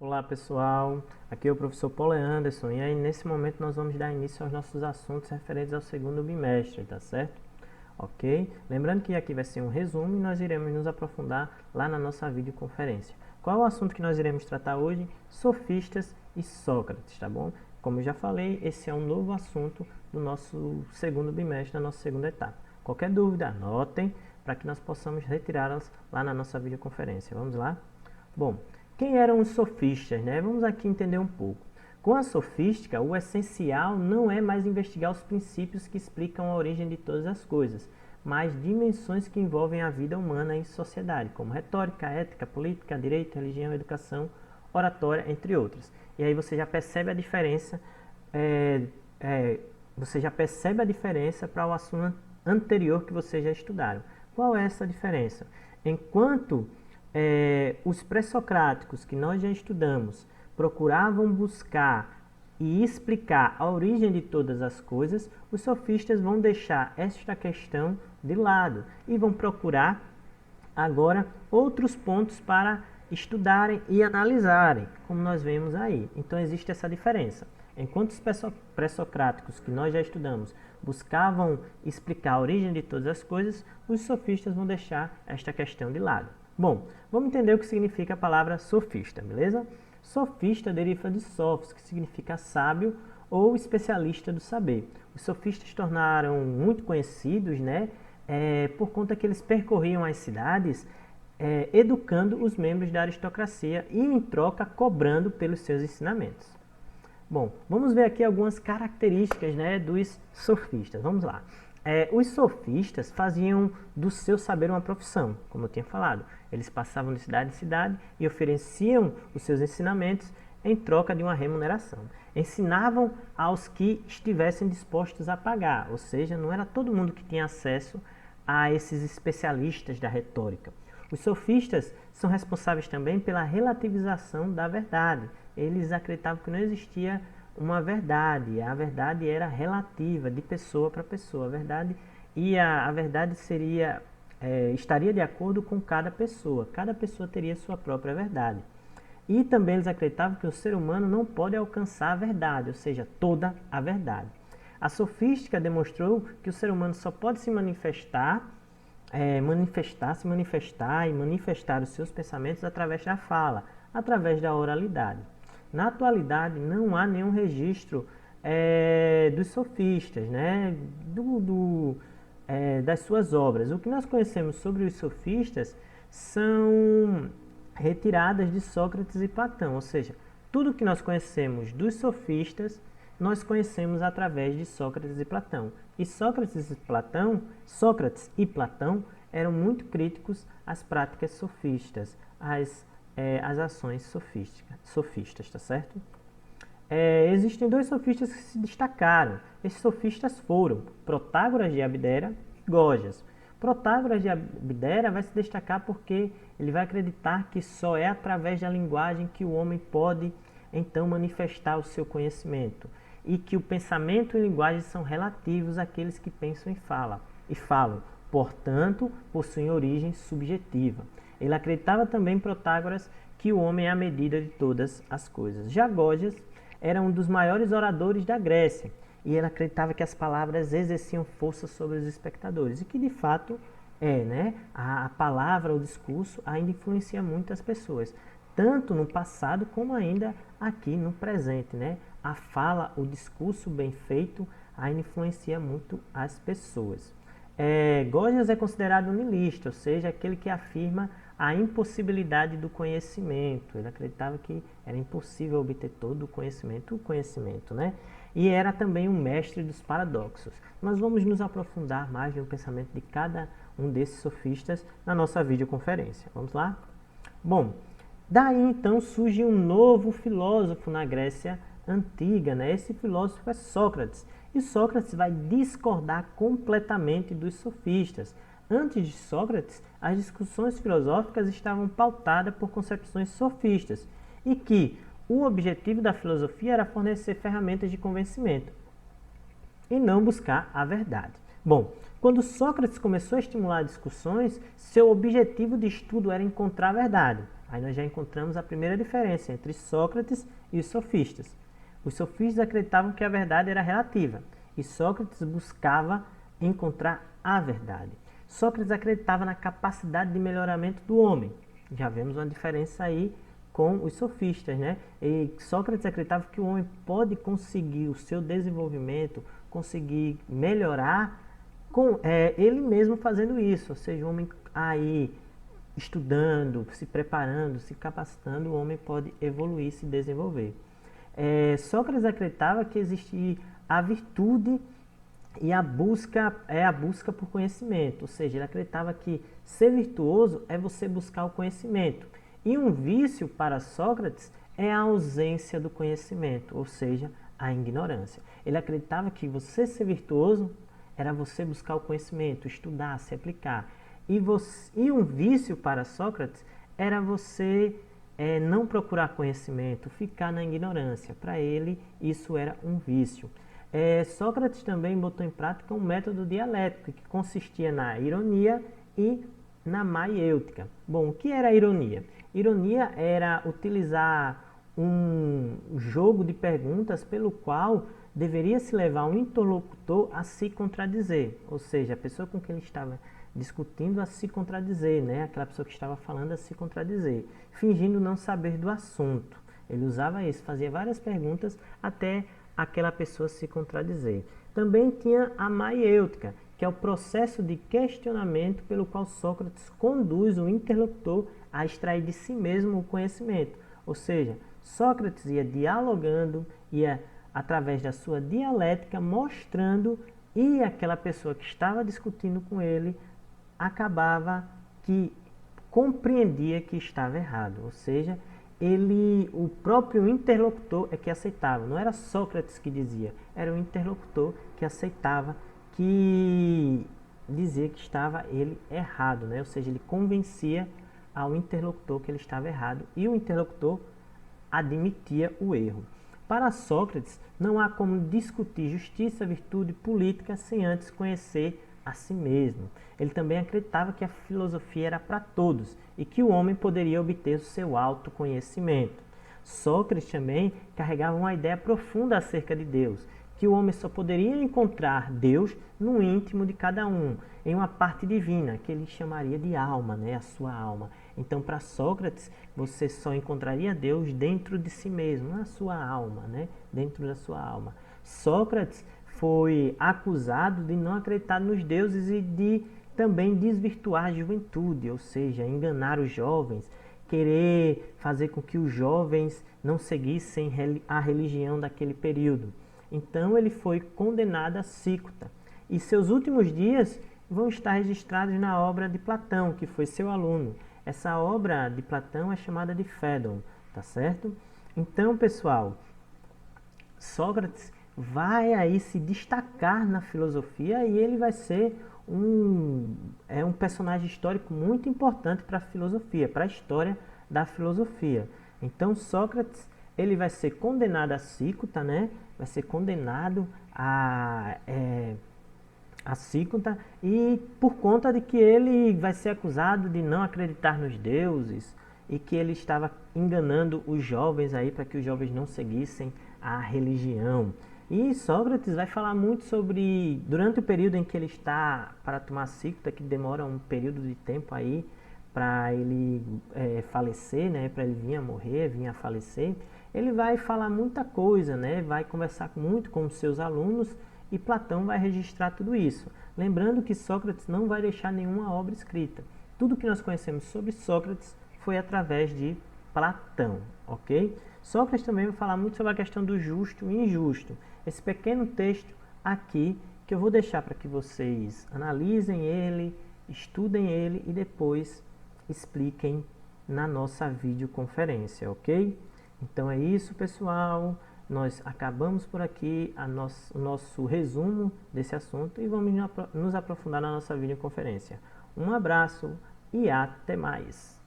Olá pessoal, aqui é o professor Paulo Anderson e aí nesse momento nós vamos dar início aos nossos assuntos referentes ao segundo bimestre, tá certo? Ok? Lembrando que aqui vai ser um resumo e nós iremos nos aprofundar lá na nossa videoconferência. Qual é o assunto que nós iremos tratar hoje? Sofistas e Sócrates, tá bom? Como eu já falei, esse é um novo assunto do nosso segundo bimestre, da nossa segunda etapa. Qualquer dúvida, anotem para que nós possamos retirá-las lá na nossa videoconferência. Vamos lá? Bom, quem eram os sofistas, né? Vamos aqui entender um pouco. Com a sofística, o essencial não é mais investigar os princípios que explicam a origem de todas as coisas, mas dimensões que envolvem a vida humana e sociedade, como retórica, ética, política, direito, religião, educação, oratória, entre outras. E aí você já percebe a diferença, para o assunto anterior que vocês já estudaram. Qual é essa diferença? Enquanto os pré-socráticos que nós já estudamos procuravam buscar e explicar a origem de todas as coisas, os sofistas vão deixar esta questão de lado e vão procurar agora outros pontos para estudarem e analisarem, como nós vemos aí. Então existe essa diferença. Enquanto os pré-socráticos que nós já estudamos buscavam explicar a origem de todas as coisas, os sofistas vão deixar esta questão de lado. Bom, vamos entender o que significa a palavra sofista, beleza? Sofista deriva de sofos, que significa sábio ou especialista do saber. Os sofistas tornaram muito conhecidos, né, por conta que eles percorriam as cidades educando os membros da aristocracia e, em troca, cobrando pelos seus ensinamentos. Bom, vamos ver aqui algumas características, né, dos sofistas. Vamos lá. Os sofistas faziam do seu saber uma profissão, como eu tinha falado. Eles passavam de cidade em cidade e ofereciam os seus ensinamentos em troca de uma remuneração. Ensinavam aos que estivessem dispostos a pagar, ou seja, não era todo mundo que tinha acesso a esses especialistas da retórica. Os sofistas são responsáveis também pela relativização da verdade. Eles acreditavam que não existia uma verdade, a verdade era relativa, de pessoa para pessoa. A verdade estaria de acordo com cada pessoa teria sua própria verdade. E também eles acreditavam que o ser humano não pode alcançar a verdade, ou seja, toda a verdade. A sofística demonstrou que o ser humano só pode se manifestar e manifestar os seus pensamentos através da fala, através da oralidade. Na atualidade, não há nenhum registro dos sofistas, né, das suas obras. O que nós conhecemos sobre os sofistas são retiradas de Sócrates e Platão, ou seja, tudo que nós conhecemos dos sofistas, nós conhecemos através de Sócrates e Platão. E Sócrates e Platão eram muito críticos às práticas sofistas, às ações sofistas, tá certo? Existem dois sofistas que se destacaram. Esses sofistas foram Protágoras de Abdera e Gorgias. Protágoras de Abdera vai se destacar porque ele vai acreditar que só é através da linguagem que o homem pode, então, manifestar o seu conhecimento. E que o pensamento e linguagem são relativos àqueles que pensam e falam, portanto, possuem origem subjetiva. Ele acreditava também, Protágoras, que o homem é a medida de todas as coisas. Já Gorgias era um dos maiores oradores da Grécia, e ele acreditava que as palavras exerciam força sobre os espectadores, e que de fato né? A palavra, o discurso ainda influencia muito as pessoas, tanto no passado como ainda aqui no presente, né? A fala, o discurso bem feito ainda influencia muito as pessoas. Gorgias é considerado um niilista, ou seja, aquele que afirma a impossibilidade do conhecimento. Ele acreditava que era impossível obter todo o conhecimento, né? E era também um mestre dos paradoxos. Nós vamos nos aprofundar mais no pensamento de cada um desses sofistas na nossa videoconferência. Vamos lá? Bom, daí então surge um novo filósofo na Grécia antiga, né? Esse filósofo é Sócrates. E Sócrates vai discordar completamente dos sofistas. Antes de Sócrates, as discussões filosóficas estavam pautadas por concepções sofistas e que o objetivo da filosofia era fornecer ferramentas de convencimento e não buscar a verdade. Bom, quando Sócrates começou a estimular discussões, seu objetivo de estudo era encontrar a verdade. Aí nós já encontramos a primeira diferença entre Sócrates e os sofistas. Os sofistas acreditavam que a verdade era relativa e Sócrates buscava encontrar a verdade. Sócrates acreditava na capacidade de melhoramento do homem. Já vemos uma diferença aí com os sofistas, né? E Sócrates acreditava que o homem pode conseguir o seu desenvolvimento, conseguir melhorar com ele mesmo fazendo isso. Ou seja, o homem aí estudando, se preparando, se capacitando, o homem pode evoluir, se desenvolver. Sócrates acreditava que existia a virtude e a busca por conhecimento, ou seja, ele acreditava que ser virtuoso é você buscar o conhecimento. E um vício para Sócrates é a ausência do conhecimento, ou seja, a ignorância. Ele acreditava que você ser virtuoso era você buscar o conhecimento, estudar, se aplicar. E um vício para Sócrates era você não procurar conhecimento, ficar na ignorância. Para ele, isso era um vício. Sócrates também botou em prática um método dialético que consistia na ironia e na maiêutica. Bom, o que era a ironia? Ironia era utilizar um jogo de perguntas pelo qual deveria se levar um interlocutor a se contradizer, ou seja, a pessoa com quem ele estava discutindo a se contradizer, né? Aquela pessoa que estava falando a se contradizer, fingindo não saber do assunto. Ele usava isso, fazia várias perguntas até aquela pessoa se contradizer. Também tinha a maiêutica, que é o processo de questionamento pelo qual Sócrates conduz o interlocutor a extrair de si mesmo o conhecimento. Ou seja, Sócrates ia dialogando, ia através da sua dialética mostrando, e aquela pessoa que estava discutindo com ele acabava que compreendia que estava errado. Ou seja, o próprio interlocutor é que aceitava. Não era Sócrates que dizia, era o interlocutor que aceitava, que dizia que estava ele errado, né? Ou seja, ele convencia ao interlocutor que ele estava errado e o interlocutor admitia o erro. Para Sócrates, não há como discutir justiça, virtude, política sem antes conhecer a si mesmo. Ele também acreditava que a filosofia era para todos e que o homem poderia obter o seu autoconhecimento. Sócrates também carregava uma ideia profunda acerca de Deus, que o homem só poderia encontrar Deus no íntimo de cada um, em uma parte divina, que ele chamaria de alma, né? A sua alma. Então, para Sócrates, você só encontraria Deus dentro de si mesmo, na sua alma, né? Dentro da sua alma. Sócrates foi acusado de não acreditar nos deuses e de também desvirtuar a juventude, ou seja, enganar os jovens, querer fazer com que os jovens não seguissem a religião daquele período. Então ele foi condenado a cicuta. E seus últimos dias vão estar registrados na obra de Platão, que foi seu aluno. Essa obra de Platão é chamada de Fédon, tá certo? Então, pessoal, Sócrates vai aí se destacar na filosofia e ele vai ser um personagem histórico muito importante para a filosofia, para a história da filosofia. Então, Sócrates ele vai ser condenado a cicuta, né? Vai ser condenado a cicuta, e por conta de que ele vai ser acusado de não acreditar nos deuses e que ele estava enganando os jovens aí para que os jovens não seguissem a religião. E Sócrates vai falar muito sobre, durante o período em que ele está para tomar cicuta, que demora um período de tempo aí para ele falecer, né? Para ele vir a morrer, vir a falecer. Ele vai falar muita coisa, né? Vai conversar muito com os seus alunos e Platão vai registrar tudo isso. Lembrando que Sócrates não vai deixar nenhuma obra escrita. Tudo que nós conhecemos sobre Sócrates foi através de Platão, ok? Sócrates também vai falar muito sobre a questão do justo e injusto. Esse pequeno texto aqui, que eu vou deixar para que vocês analisem ele, estudem ele e depois expliquem na nossa videoconferência, ok? Então é isso, pessoal. Nós acabamos por aqui o nosso resumo desse assunto e vamos nos aprofundar na nossa videoconferência. Um abraço e até mais!